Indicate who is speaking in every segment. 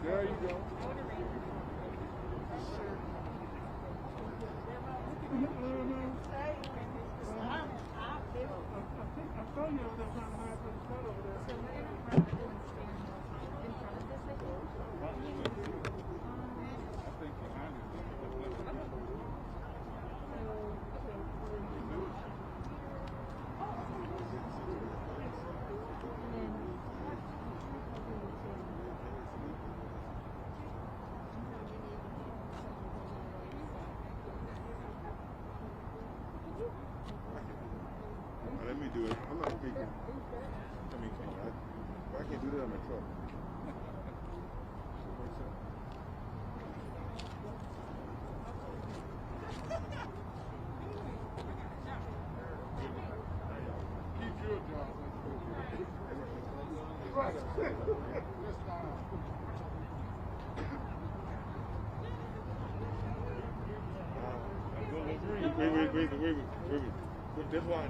Speaker 1: There you go. I told you they're trying to hide some stuff over there. I think behind it. Let me do it. I'm not speaking. I mean, I can't do that on my truck. Keep your job. Right. Wait.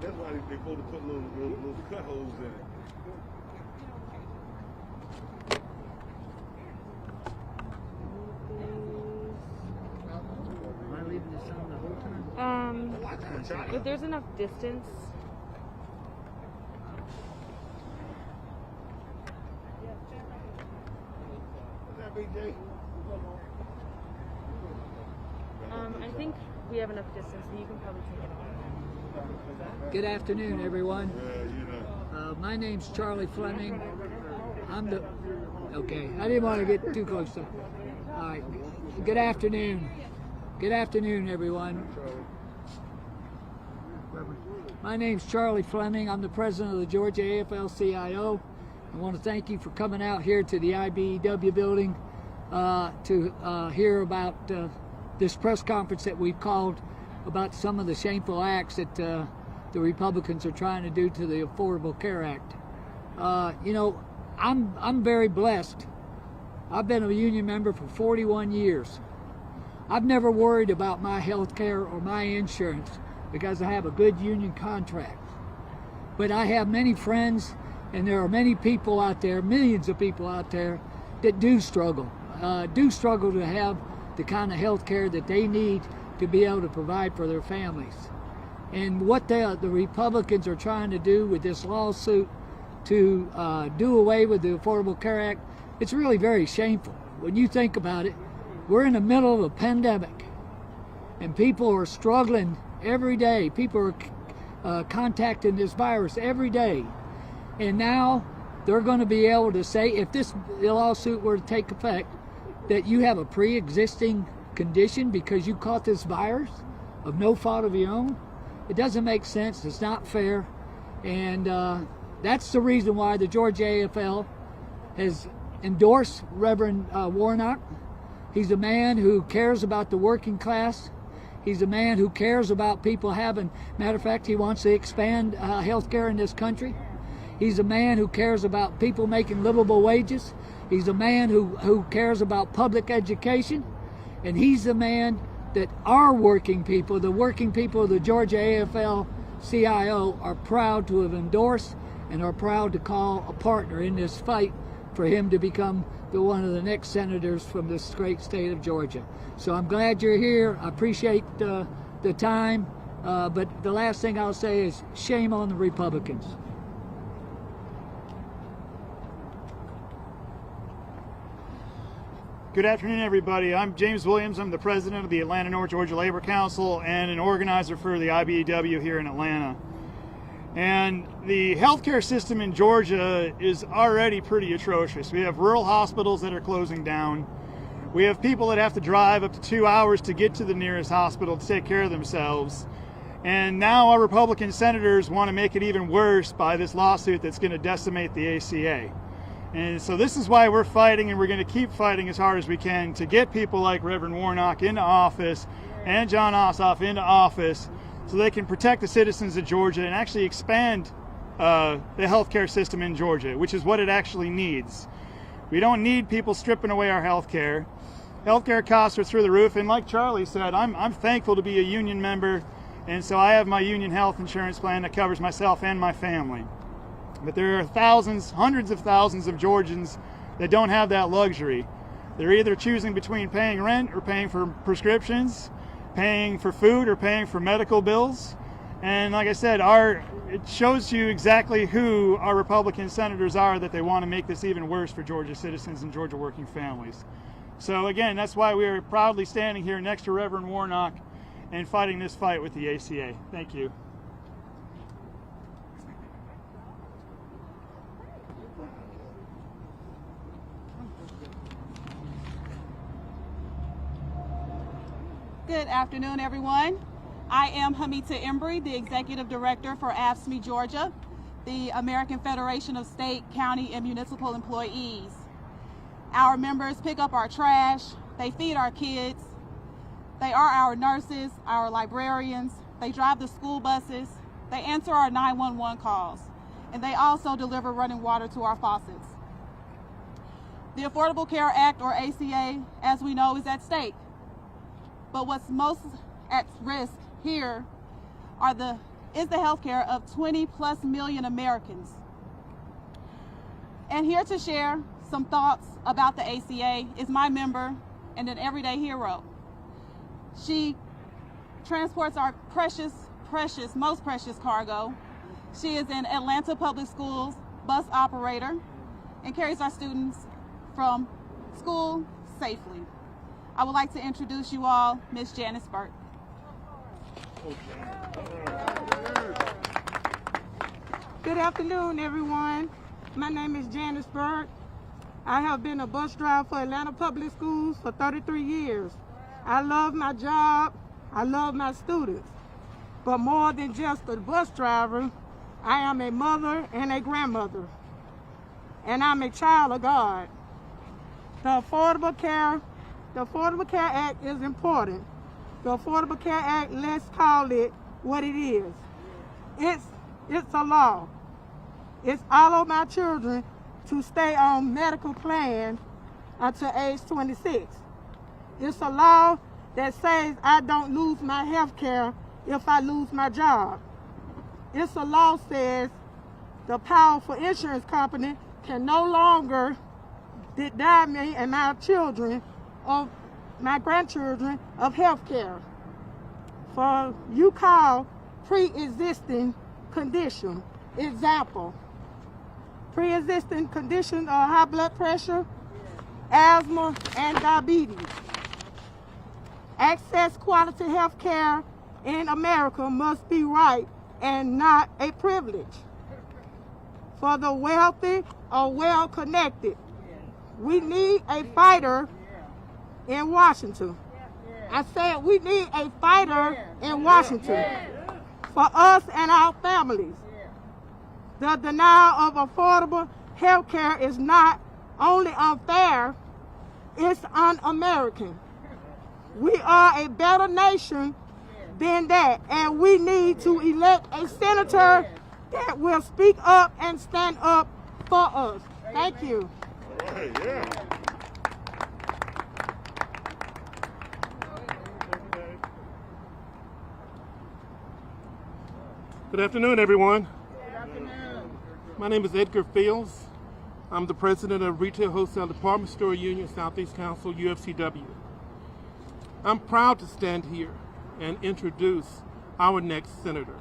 Speaker 1: That's why they supposed to put little cut holes in it.
Speaker 2: Am I leaving this on the whole time?
Speaker 3: If there's enough distance.
Speaker 1: What's that, BJ?
Speaker 3: I think we have enough distance, so you can probably take it off.
Speaker 2: Good afternoon, everyone.
Speaker 1: You know.
Speaker 2: My name's Charlie Fleming. Okay, I didn't want to get too close. All right, good afternoon. Good afternoon, everyone. My name's Charlie Fleming. I'm the president of the Georgia AFL-CIO. I want to thank you for coming out here to the IBEW building to hear about this press conference that we've called about some of the shameful acts that the Republicans are trying to do to the Affordable Care Act. You know, I'm very blessed. I've been a union member for 41 years. I've never worried about my health care or my insurance because I have a good union contract. But I have many friends, and there are many people out there, millions of people out there, that do struggle to have the kind of health care that they need to be able to provide for their families. And what the Republicans are trying to do with this lawsuit to do away with the Affordable Care Act, it's really very shameful. When you think about it, we're in the middle of a pandemic, and people are struggling every day. People are contacting this virus every day. And now they're going to be able to say, if this lawsuit were to take effect, that you have a pre-existing condition because you caught this virus of no fault of your own. It doesn't make sense. It's not fair. And that's the reason why the Georgia AFL has endorsed Reverend Warnock. He's a man who cares about the working class. He's a man who cares about people having, matter of fact, he wants to expand health care in this country. He's a man who cares about people making livable wages. He's a man who cares about public education. And he's the man that our working people, the working people of the Georgia AFL-CIO, are proud to have endorsed and are proud to call a partner in this fight for him to become one of the next senators from this great state of Georgia. So I'm glad you're here. I appreciate the time. But the last thing I'll say is shame on the Republicans.
Speaker 4: Good afternoon, everybody. I'm James Williams. I'm the president of the Atlanta North Georgia Labor Council and an organizer for the IBEW here in Atlanta. And the healthcare system in Georgia is already pretty atrocious. We have rural hospitals that are closing down. We have people that have to drive up to 2 hours to get to the nearest hospital to take care of themselves. And now our Republican senators want to make it even worse by this lawsuit that's going to decimate the ACA. And so this is why we're fighting, and we're going to keep fighting as hard as we can to get people like Reverend Warnock into office and Jon Ossoff into office so they can protect the citizens of Georgia and actually expand the healthcare system in Georgia, which is what it actually needs. We don't need people stripping away our healthcare. Healthcare costs are through the roof, and like Charlie said, I'm thankful to be a union member, and so I have my union health insurance plan that covers myself and my family. But there are thousands, hundreds of thousands of Georgians that don't have that luxury. They're either choosing between paying rent or paying for prescriptions, paying for food or paying for medical bills. And like I said, it shows you exactly who our Republican senators are, that they want to make this even worse for Georgia citizens and Georgia working families. So again, that's why we are proudly standing here next to Reverend Warnock and fighting this fight with the ACA. Thank you.
Speaker 5: Good afternoon, everyone. I am Hamita Embry, the Executive Director for AFSCME Georgia, the American Federation of State, County, and Municipal Employees. Our members pick up our trash, they feed our kids, they are our nurses, our librarians, they drive the school buses, they answer our 911 calls, and they also deliver running water to our faucets. The Affordable Care Act, or ACA, as we know, is at stake. But what's most at risk here is the health care of 20+ million Americans. And here to share some thoughts about the ACA is my member and an everyday hero. She transports our precious, most precious cargo. She is an Atlanta Public Schools bus operator and carries our students from school safely. I would like to introduce you all Ms. Janice Burt.
Speaker 6: Good afternoon, everyone. My name is Janice Burt. I have been a bus driver for Atlanta Public Schools for 33 years. I love my job. I love my students. But more than just a bus driver, I am a mother and a grandmother. And I'm a child of God. The Affordable Care Act is important. The Affordable Care Act, let's call it what it is. It's a law. It's all of my children to stay on medical plan until age 26. It's a law that says I don't lose my health care if I lose my job. It's a law that says the powerful insurance company can no longer deny me and my children of my grandchildren of health care for you call pre-existing condition. Example, pre-existing conditions are high blood pressure, asthma, and diabetes. Access quality health care in America must be right and not a privilege. For the wealthy or well-connected, we need a fighter in Washington. I said we need a fighter in Washington for us and our families. The denial of affordable health care is not only unfair, it's un-American. We are a better nation than that, and we need to elect a senator that will speak up and stand up for us. Thank you.
Speaker 1: All right, yeah.
Speaker 7: Good afternoon, everyone. Good afternoon. My name is Edgar Fields. I'm the president of Retail Wholesale Department Store Union Southeast Council, UFCW. I'm proud to stand here and introduce our next senator.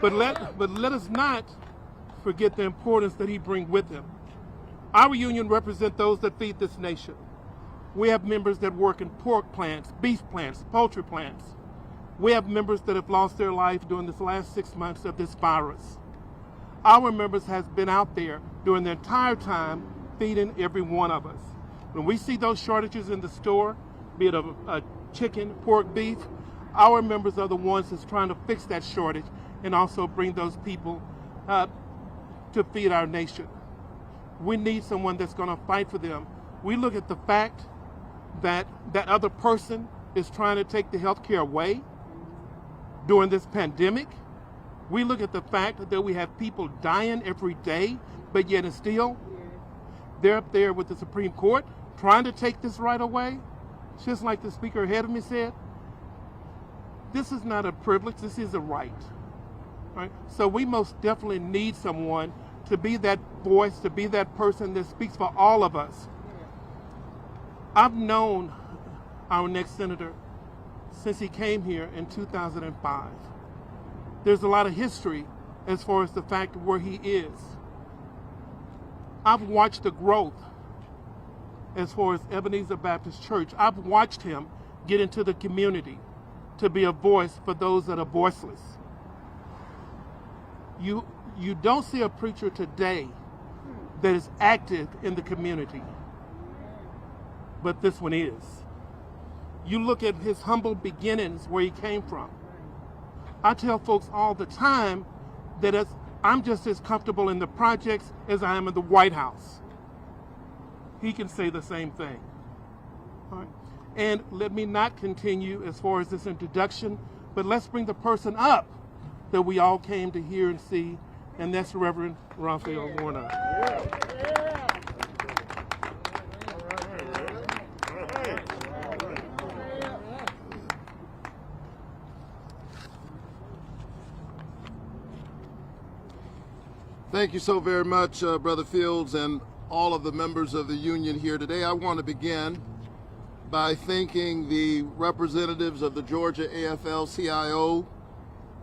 Speaker 7: But let us not forget the importance that he brings with him. Our union represents those that feed this nation. We have members that work in pork plants, beef plants, poultry plants. We have members that have lost their life during this last 6 months of this virus. Our members has been out there during the entire time feeding every one of us. When we see those shortages in the store, be it a chicken, pork, beef, our members are the ones that's trying to fix that shortage and also bring those people to feed our nation. We need someone that's going to fight for them. We look at the fact that that other person is trying to take the health care away during this pandemic. We look at the fact that we have people dying every day, but yet and still, they're up there with the Supreme Court trying to take this right away. Just like the speaker ahead of me said, this is not a privilege, this is a right. Right? So we most definitely need someone to be that voice, to be that person that speaks for all of us. I've known our next senator since he came here in 2005. There's a lot of history as far as the fact of where he is. I've watched the growth as far as Ebenezer Baptist Church. I've watched him get into the community to be a voice for those that are voiceless. You don't see a preacher today that is active in the community, but this one is. You look at his humble beginnings, where he came from. I tell folks all the time that I'm just as comfortable in the projects as I am in the White House. He can say the same thing. All right. And let me not continue as far as this introduction, but let's bring the person up that we all came to hear and see, and that's Reverend Raphael Warnock.
Speaker 1: Thank you so very much, Brother Fields, and all of the members of the union here today. I want to begin by thanking the representatives of the Georgia AFL-CIO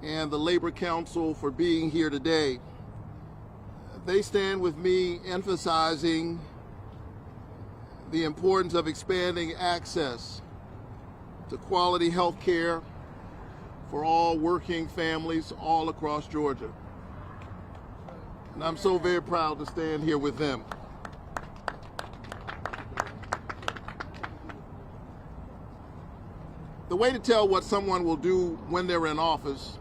Speaker 1: and the Labor Council for being here today. They stand with me emphasizing the importance of expanding access to quality health care for all working families all across Georgia. And I'm so very proud to stand here with them. The way to tell what someone will do when they're in office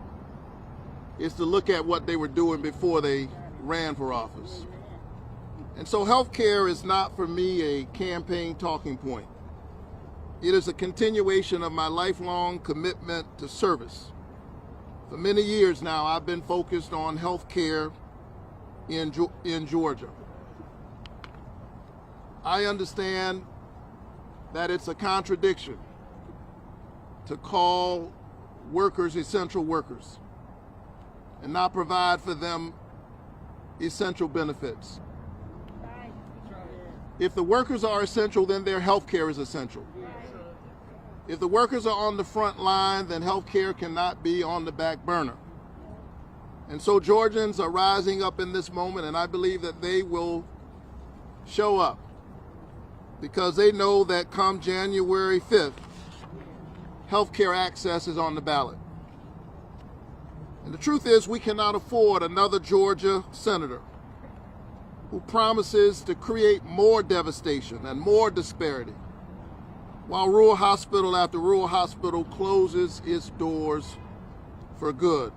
Speaker 1: is to look at what they were doing before they ran for office. And so healthcare is not for me a campaign talking point. It is a continuation of my lifelong commitment to service. For many years now, I've been focused on healthcare in Georgia. I understand that it's a contradiction to call workers essential workers and not provide for them essential benefits. If the workers are essential, then their health care is essential. If the workers are on the front line, then health care cannot be on the back burner. And so Georgians are rising up in this moment, and I believe that they will show up because they know that come January 5th, healthcare access is on the ballot. And the truth is, we cannot afford another Georgia senator who promises to create more devastation and more disparity, while rural hospital after rural hospital closes its doors for good.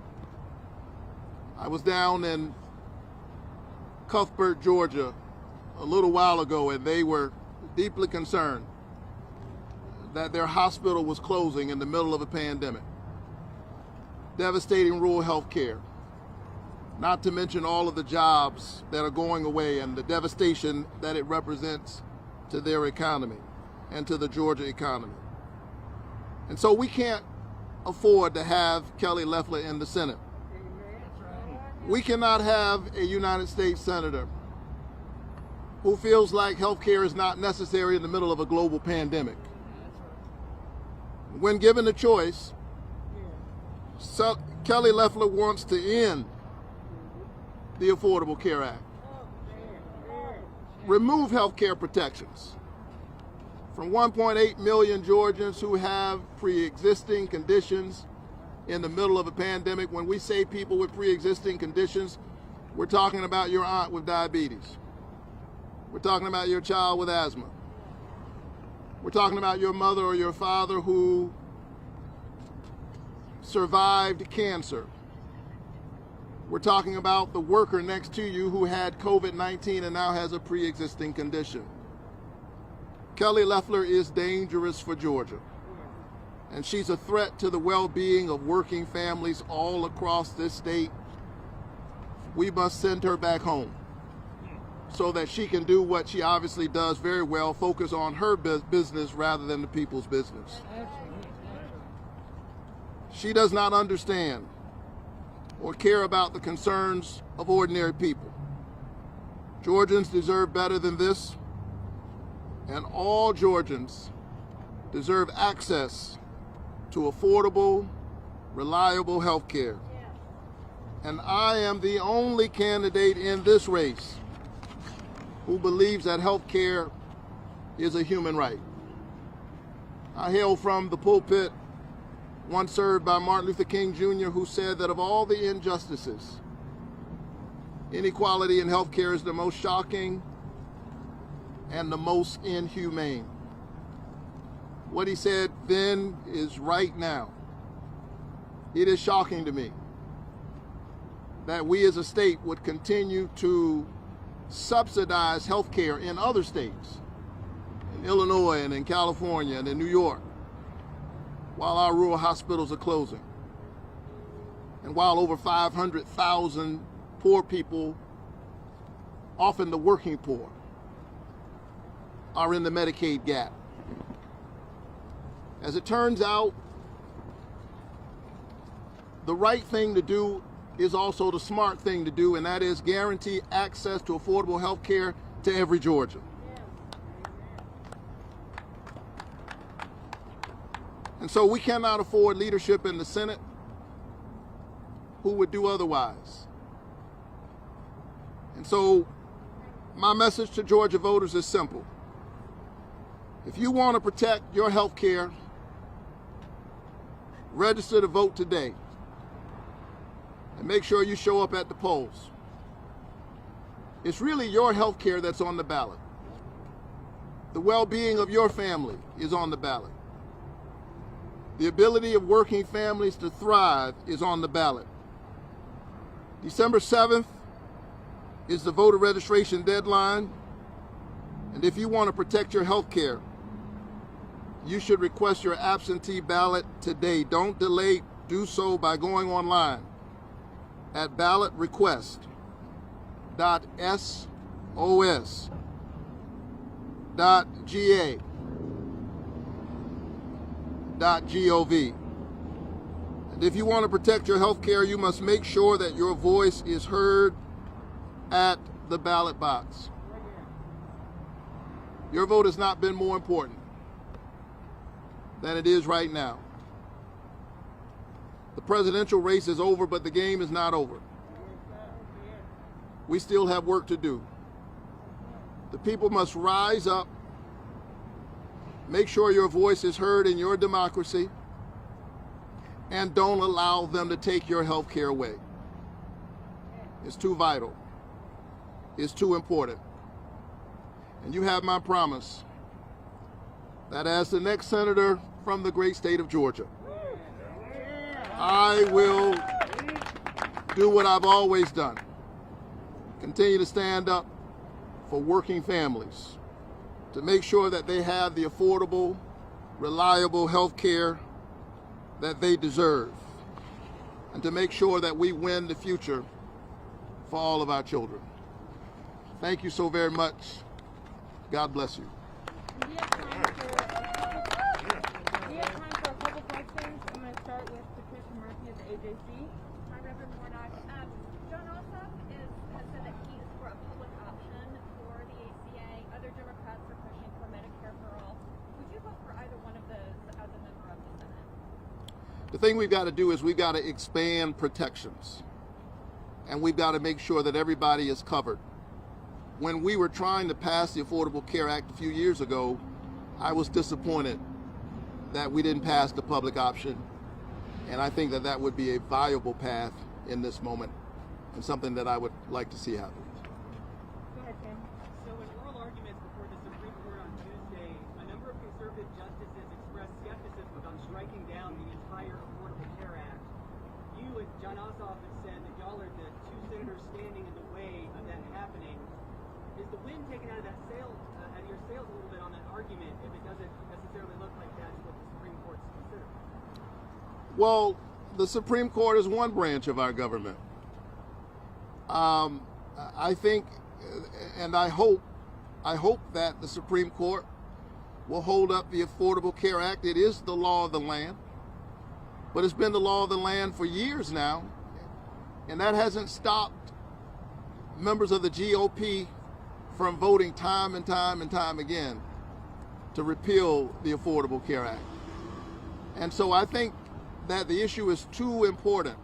Speaker 1: I was down in Cuthbert, Georgia, a little while ago, and they were deeply concerned that their hospital was closing in the middle of a pandemic, devastating rural health care, not to mention all of the jobs that are going away and the devastation that it represents to their economy and to the Georgia economy. And so we can't afford to have Kelly Loeffler in the Senate. We cannot have a United States senator who feels like health care is not necessary in the middle of a global pandemic. When given the choice, Kelly Loeffler wants to end the Affordable Care Act, remove health care protections from 1.8 million Georgians who have pre-existing conditions in the middle of a pandemic. When we say people with pre-existing conditions, we're talking about your aunt with diabetes. We're talking about your child with asthma. We're talking about your mother or your father who survived cancer. We're talking about the worker next to you who had COVID-19 and now has a pre-existing condition. Kelly Loeffler is dangerous for Georgia, and she's a threat to the well-being of working families all across this state. We must send her back home so that she can do what she obviously does very well, focus on her business rather than the people's business. She does not understand or care about the concerns of ordinary people. Georgians deserve better than this, and all Georgians deserve access to affordable, reliable health care. And I am the only candidate in this race who believes that health care is a human right. I hail from the pulpit once served by Martin Luther King Jr., who said that of all the injustices, inequality in health care is the most shocking and the most inhumane. What he said then is right now. It is shocking to me that we as a state would continue to subsidize health care in other states, in Illinois and in California and in New York, while our rural hospitals are closing, and while over 500,000 poor people, often the working poor, are in the Medicaid gap. As it turns out, the right thing to do is also the smart thing to do, and that is guarantee access to affordable health care to every Georgian. And so we cannot afford leadership in the Senate who would do otherwise. And so my message to Georgia voters is simple. If you want to protect your health care, register to vote today. And make sure you show up at the polls. It's really your health care that's on the ballot. The well-being of your family is on the ballot. The ability of working families to thrive is on the ballot. December 7th is the voter registration deadline. And if you want to protect your health care, you should request your absentee ballot today. Don't delay. Do so by going online at ballotrequest.sos.ga.gov. And if you want to protect your health care, you must make sure that your voice is heard at the ballot box. Your vote has not been more important than it is right now. The presidential race is over, but the game is not over. We still have work to do. The people must rise up, make sure your voice is heard in your democracy, and don't allow them to take your health care away. It's too vital. It's too important. And you have my promise that as the next senator from the great state of Georgia, I will do what I've always done. Continue to stand up for working families, to make sure that they have the affordable, reliable health care that they deserve, and to make sure that we win the future for all of our children. Thank you so very much. God bless you.
Speaker 3: We have time for a couple questions. I'm going to start with Patricia Murphy of the AJC.
Speaker 8: Hi, Reverend Warnock. John Ossoff has said that he is for a public option for the ACA. Other Democrats are pushing for Medicare for all. Would you vote for either one of those as a member of the Senate?
Speaker 1: The thing we've got to do is we've got to expand protections, and we've got to make sure that everybody is covered. When we were trying to pass the Affordable Care Act a few years ago, I was disappointed that we didn't pass the public option. And I think that that would be a viable path in this moment and something that I would like to see happen.
Speaker 3: Go ahead, Tim.
Speaker 9: So in oral arguments before the Supreme Court on Tuesday, a number of conservative justices expressed skepticism on striking down the entire Affordable Care Act. You and John Ossoff have said that y'all are the two senators standing in the way of that happening. Is the wind taken out of that sail, out of your sails a little bit on that argument, if it doesn't necessarily look like that's what the Supreme Court's considering?
Speaker 1: Well, the Supreme Court is one branch of our government. I think, and I hope that the Supreme Court will hold up the Affordable Care Act. It is the law of the land, but it's been the law of the land for years now, and that hasn't stopped members of the GOP from voting time and time and time again to repeal the Affordable Care Act. And so I think that the issue is too important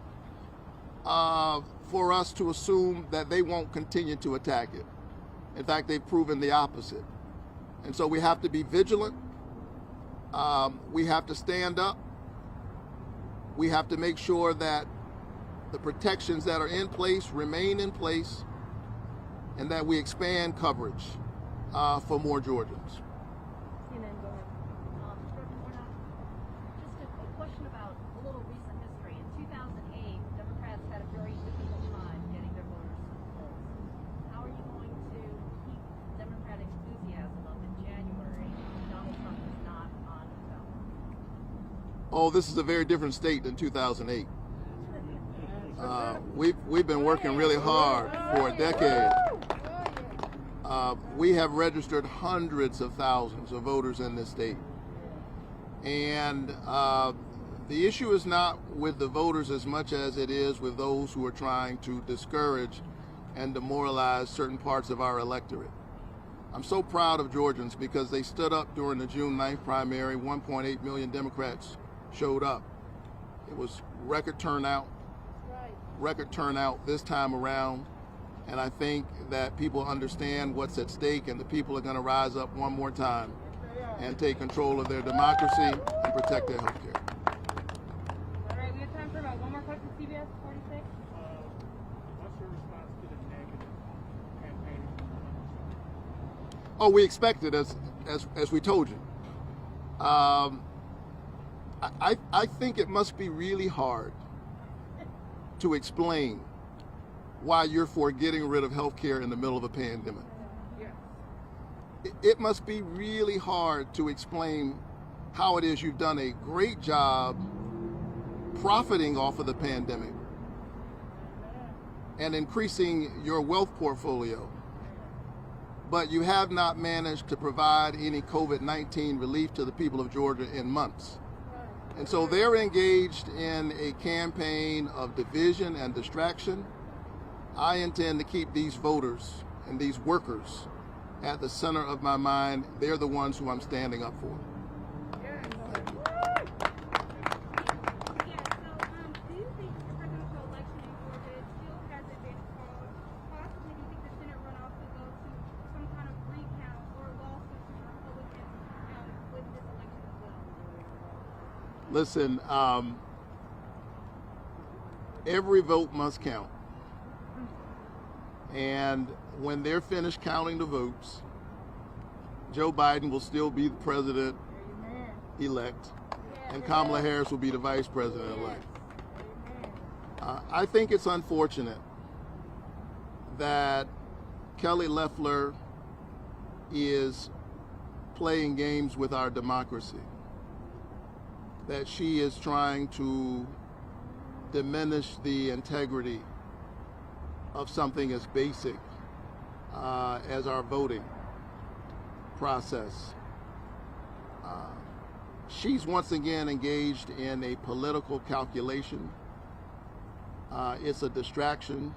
Speaker 1: for us to assume that they won't continue to attack it. In fact, they've proven the opposite. And so we have to be vigilant. We have to stand up. We have to make sure that the protections that are in place remain in place and that we expand coverage for more Georgians.
Speaker 3: CNN, go ahead.
Speaker 8: Just a question about a little recent history. In 2008, Democrats had a very difficult time getting their voters to the polls. How are you going to keep Democratic enthusiasm up in January when Donald Trump is not on the ballot?
Speaker 1: Oh, this is a very different state than 2008. We've been working really hard for a decade. We have registered hundreds of thousands of voters in this state. And the issue is not with the voters as much as it is with those who are trying to discourage and demoralize certain parts of our electorate. I'm so proud of Georgians because they stood up during the June 9th primary. 1.8 million Democrats showed up. It was record turnout this time around. And I think that people understand what's at stake, and the people are going to rise up one more time and take control of their democracy and protect their health care.
Speaker 3: All right, we have time for about one more question. CBS 46.
Speaker 4: What's your response to the negative campaign?
Speaker 1: Oh, we expect it as we told you. I think it must be really hard to explain why you're for getting rid of health care in the middle of a pandemic. It must be really hard to explain how it is you've done a great job profiting off of the pandemic and increasing your wealth portfolio, but you have not managed to provide any COVID-19 relief to the people of Georgia in months. And so they're engaged in a campaign of division and distraction. I intend to keep these voters and these workers at the center of my mind. They're the ones who I'm standing up for.
Speaker 8: Yeah, so, do you think the presidential election in Georgia still hasn't been called? Possibly, do you think the Senate runoff could go to some kind of recount or lawsuit to the Republicans with this election as well?
Speaker 1: Listen, every vote must count. And when they're finished counting the votes, Joe Biden will still be the president-elect, and Kamala Harris will be the vice president-elect. I think it's unfortunate that Kelly Loeffler is playing games with our democracy, that she is trying to diminish the integrity of something as basic as our voting process. She's once again engaged in a political calculation. It's a distraction.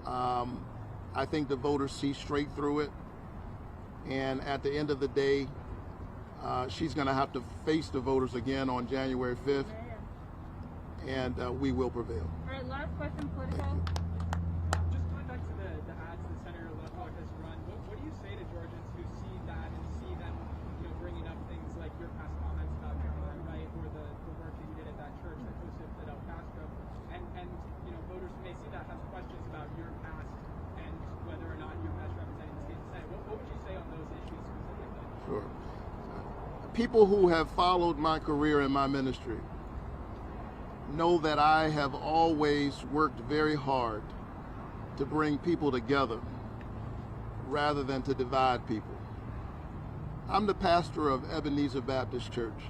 Speaker 1: I think the voters see straight through it. And at the end of the day, she's going to have to face the voters again on January 5th, and we will prevail.
Speaker 3: All right, last question, political.
Speaker 9: Just going back to the ads that Senator Loeffler has run, what do you say to Georgians who see that and see them, bringing up things like your past comments about Caroline Wright or the work that you did at that church that hosted Fidel Castro, and voters who may see that have questions about your past and whether or not you're best representing the state Senate. What would you say on those issues specifically?
Speaker 1: Sure. People who have followed my career and my ministry know that I have always worked very hard to bring people together rather than to divide people. I'm the pastor of Ebenezer Baptist Church,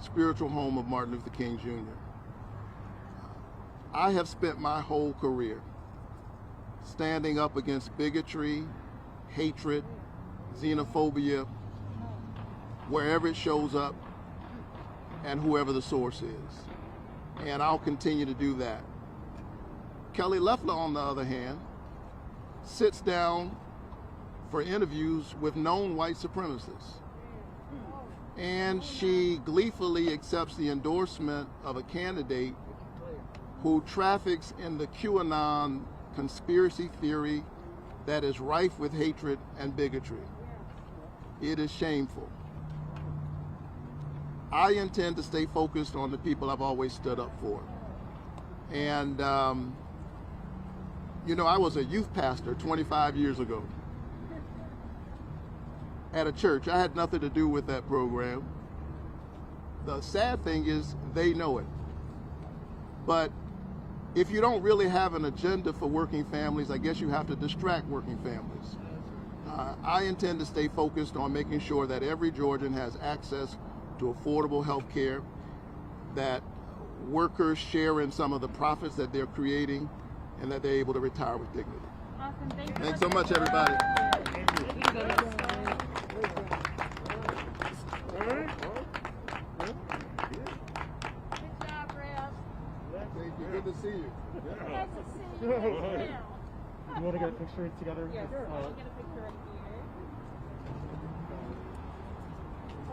Speaker 1: spiritual home of Martin Luther King Jr. I have spent my whole career standing up against bigotry, hatred, xenophobia, wherever it shows up and whoever the source is. And I'll continue to do that. Kelly Loeffler, on the other hand, sits down for interviews with known white supremacists. And she gleefully accepts the endorsement of a candidate who traffics in the QAnon conspiracy theory that is rife with hatred and bigotry. It is shameful. I intend to stay focused on the people I've always stood up for. And, you know, I was a youth pastor 25 years ago at a church. I had nothing to do with that program. The sad thing is they know it. But if you don't really have an agenda for working families, I guess you have to distract working families. I intend to stay focused on making sure that every Georgian has access to affordable health care, that workers share in some of the profits that they're creating, and that they're able to retire with dignity.
Speaker 3: Awesome.
Speaker 1: Thanks so much, everybody.
Speaker 8: Good job, Rev.
Speaker 1: Thank you. Good to see you.
Speaker 8: Nice to see you.
Speaker 4: You want to get a picture together?
Speaker 3: Yeah, sure. I'll get a picture right here.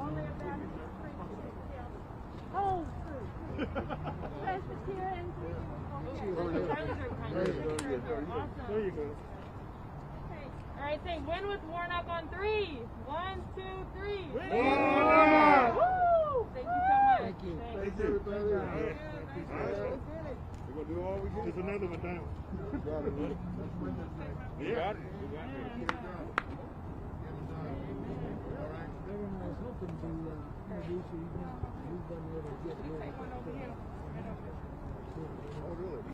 Speaker 8: Only about 3 Oh, true. Presbyterian.
Speaker 3: Charlie's are kind of awesome.
Speaker 4: There you go.
Speaker 3: Okay. All right, say win with Warnock on 3. 1, 2, 3. Woo! Thank you so much.
Speaker 2: Thank you.
Speaker 1: Thanks, everybody.
Speaker 7: We're gonna do all we can. There's another one down.
Speaker 1: You got it.
Speaker 7: You got it.
Speaker 2: Governor, I was hoping to introduce you. We've been able to get rid of it.
Speaker 1: Oh, really?